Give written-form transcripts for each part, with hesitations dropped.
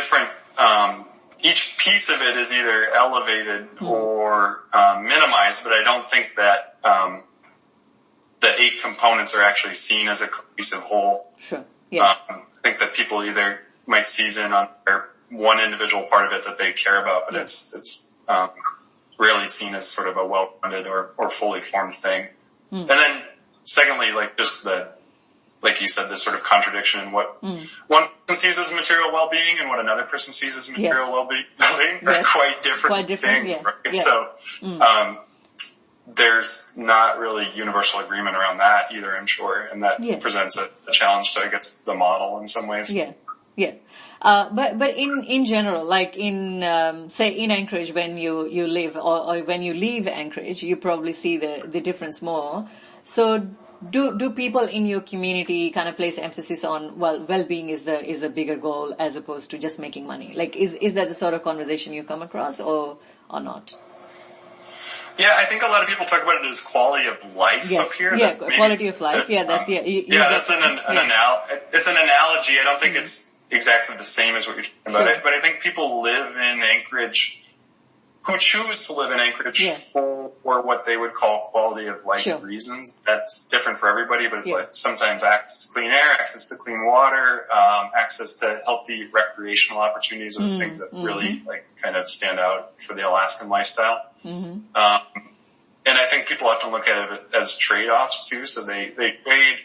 different, each piece of it is either elevated or minimized, but I don't think that the 8 components are actually seen as a cohesive whole. Sure. Yeah. I think that people either might seize in on one individual part of it that they care about, but it's rarely seen as sort of a well-rounded or fully formed thing. And then secondly, like just like you said, this sort of contradiction in what one person sees as material well-being and what another person sees as material well-being are quite different things. Yeah. Right? Yeah. So, there's not really universal agreement around that either, I'm sure, and that presents a challenge to, I guess, the model in some ways. Yeah. Yeah. But in general, like say in Anchorage, when you live or when you leave Anchorage, you probably see the difference more. So do people in your community kind of place emphasis on, well-being is a bigger goal as opposed to just making money? Like, is that the sort of conversation you come across or not? Yeah, I think a lot of people talk about it as quality of life up here. Yeah, quality of life. That's it's an analogy. I don't think it's exactly the same as what you're talking about. But I think people live in Anchorage who choose to live in Anchorage for what they would call quality of life reasons. That's different for everybody, but it's like sometimes access to clean air, access to clean water, access to healthy recreational opportunities are the things that really like kind of stand out for the Alaskan lifestyle. And I think people often look at it as trade-offs too, so they trade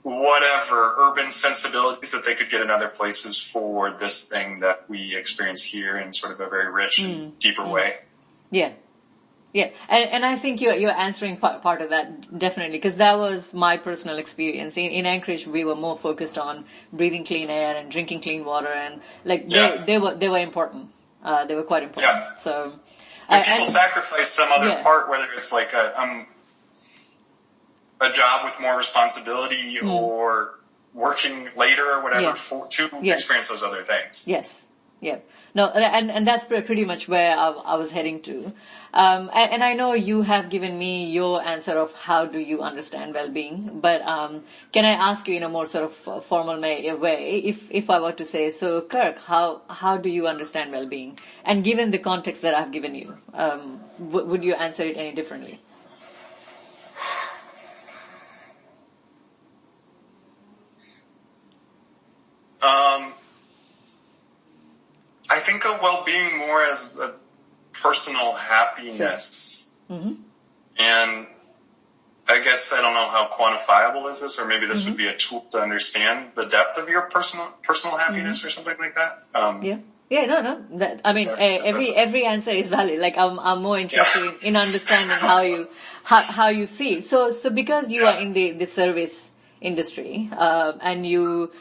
whatever urban sensibilities that they could get in other places for this thing that we experience here in sort of a very rich and deeper way. Yeah. Yeah. And I think you're answering part of that, definitely, because that was my personal experience. In Anchorage, we were more focused on breathing clean air and drinking clean water, and like they were important. They were quite important. Yeah. So people sacrifice some other part, whether it's like a job with more responsibility or working later or whatever to experience those other things. Yes. Yeah. No, and that's pretty much where I was heading to. And I know you have given me your answer of how do you understand well-being, but can I ask you in a more sort of formal way, if I were to say, so Kirk, how do you understand well-being? And given the context that I've given you, would you answer it any differently? I think of well-being more as a personal happiness. And I guess I don't know how quantifiable is this, or maybe this would be a tool to understand the depth of your personal happiness or something like that. Yeah, no. Every answer is valid. Like I'm more interested in understanding how you see it. So because you are in the service industry, and you,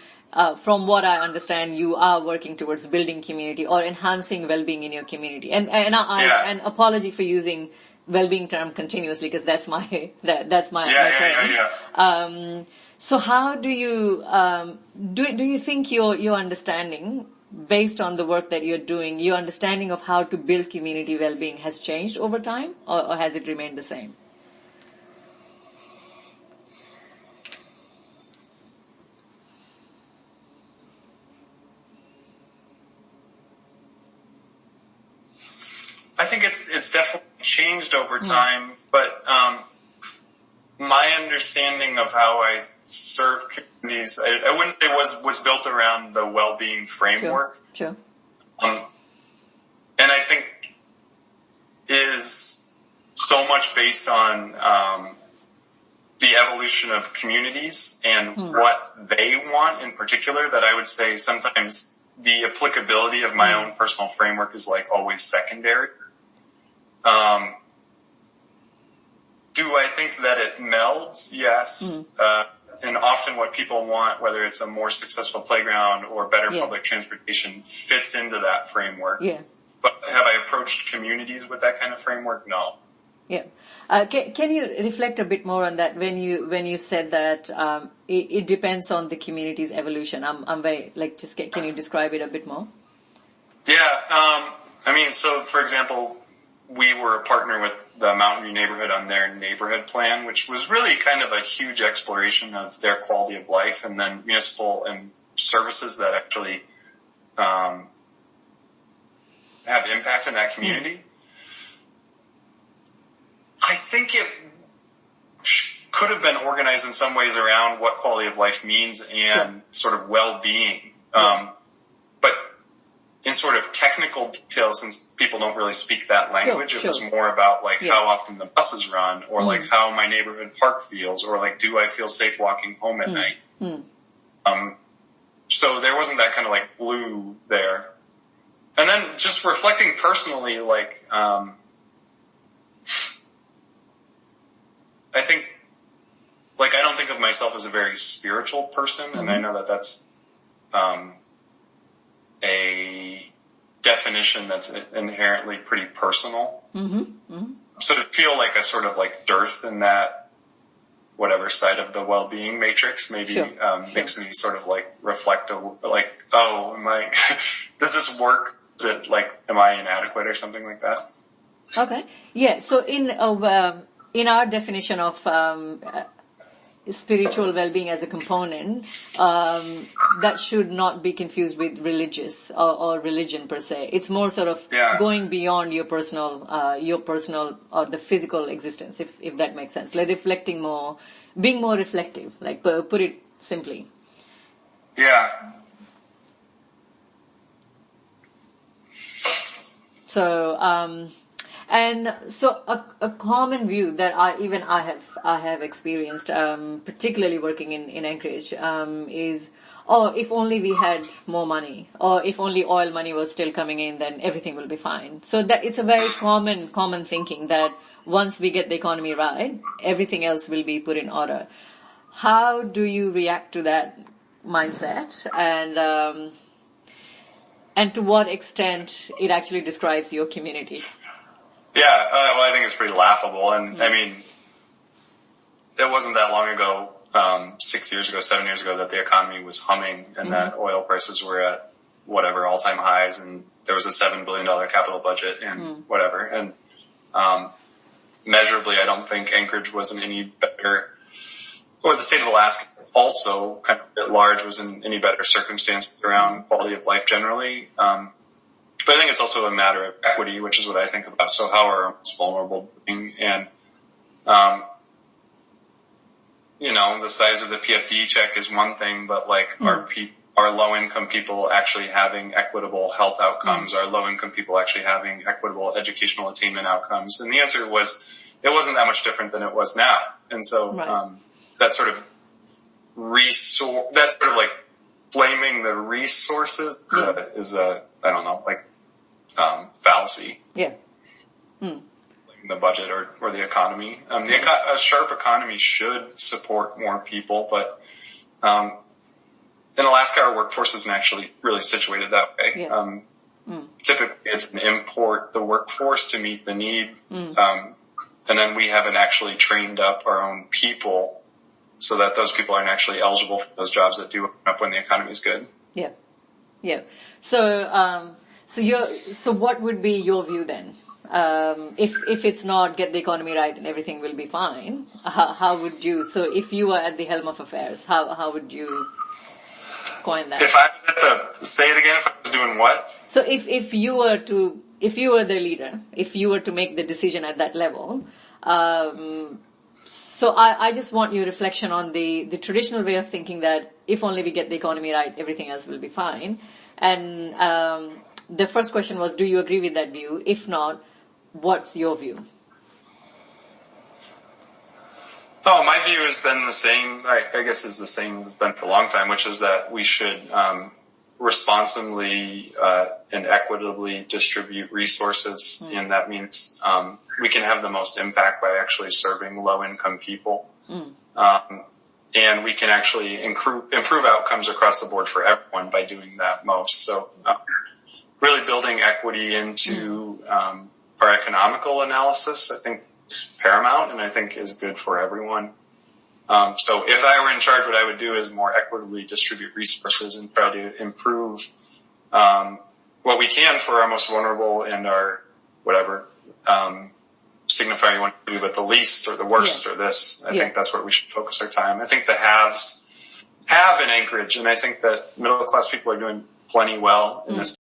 from what I understand, you are working towards building community or enhancing well-being in your community. And apology for using well-being term continuously, because that's my term. So how do you do you think your understanding, based on the work that you're doing, your understanding of how to build community well-being has changed over time, or has it remained the same? I think it's definitely changed over time, but my understanding of how I serve communities, I wouldn't say was built around the well-being framework. Sure. And I think is so much based on the evolution of communities and what they want in particular, that I would say sometimes the applicability of my own personal framework is like always secondary. Do I think that it melds? Yes. And often what people want, whether it's a more successful playground or better public transportation, fits into that framework. Yeah. But have I approached communities with that kind of framework? No. Yeah. Can you reflect a bit more on that when you said that it depends on the community's evolution? I'm very can you describe it a bit more? Yeah. So for example, we were a partner with the Mountain View neighborhood on their neighborhood plan, which was really kind of a huge exploration of their quality of life, and then municipal and services that actually have impact in that community. I think it could have been organized in some ways around what quality of life means and sort of well-being. But in sort of technical details, since people don't really speak that language, it was more about like how often the buses run, or like how my neighborhood park feels, or like do I feel safe walking home at night. So there wasn't that kind of like glue there. And then just reflecting personally, like I think, like, I don't think of myself as a very spiritual person, and I know that that's a definition that's inherently pretty personal. So to feel like a sort of like dearth in that whatever side of the well-being matrix maybe makes me sort of like reflect, like, oh, am I, does this work? Is it like, am I inadequate or something like that? Okay. Yeah. So in our definition of spiritual well-being as a component, that should not be confused with religious or religion per se. It's more sort of going beyond your personal or the physical existence, if that makes sense. Like reflecting more, being more reflective, like put it simply. Yeah. So, and so a common view that I have experienced, particularly working in Anchorage, is, oh, if only we had more money, or if only oil money was still coming in, then everything will be fine. So that it's a very common thinking that once we get the economy right, everything else will be put in order. How do you react to that mindset? And to what extent it actually describes your community? Yeah, well, I think it's pretty laughable. And I mean, it wasn't that long ago, 6 years ago, 7 years ago, that the economy was humming and that oil prices were at whatever all-time highs, and there was a $7 billion capital budget and whatever. And measurably, I don't think Anchorage was in any better, or the state of Alaska also kind of at large was in any better circumstances around quality of life generally. But I think it's also a matter of equity, which is what I think about. So how are our most vulnerable doing? And, you know, the size of the PFD check is one thing, but like are low-income people actually having equitable health outcomes? Are low-income people actually having equitable educational attainment outcomes? And the answer was, it wasn't that much different than it was now. And so, that sort of that's sort of like blaming the resources is a, I don't know, like, fallacy. Yeah. The budget or the economy. A sharp economy should support more people, but, in Alaska, our workforce isn't actually really situated that way. Yeah. Typically it's an import the workforce to meet the need. And then we haven't actually trained up our own people so that those people aren't actually eligible for those jobs that do open up when the economy is good. Yeah. Yeah. So, so what would be your view then? If it's not get the economy right and everything will be fine, how would you, so if you were at the helm of affairs, how would you coin that? If I was say it again, if I was doing what? So if you were the leader, if you were to make the decision at that level, so I just want your reflection on the traditional way of thinking that if only we get the economy right, everything else will be fine. And, the first question was, do you agree with that view? If not, what's your view? Oh, my view has been the same, I guess is the same as it's been for a long time, which is that we should responsibly and equitably distribute resources. And that means we can have the most impact by actually serving low-income people. And we can actually improve outcomes across the board for everyone by doing that most. So really building equity into our economical analysis, I think, is paramount and I think is good for everyone. So if I were in charge, what I would do is more equitably distribute resources and try to improve what we can for our most vulnerable and our whatever signifier you want to do, but the least or the worst or this. I think that's where we should focus our time. I think the haves have in Anchorage, and I think that middle class people are doing plenty well in this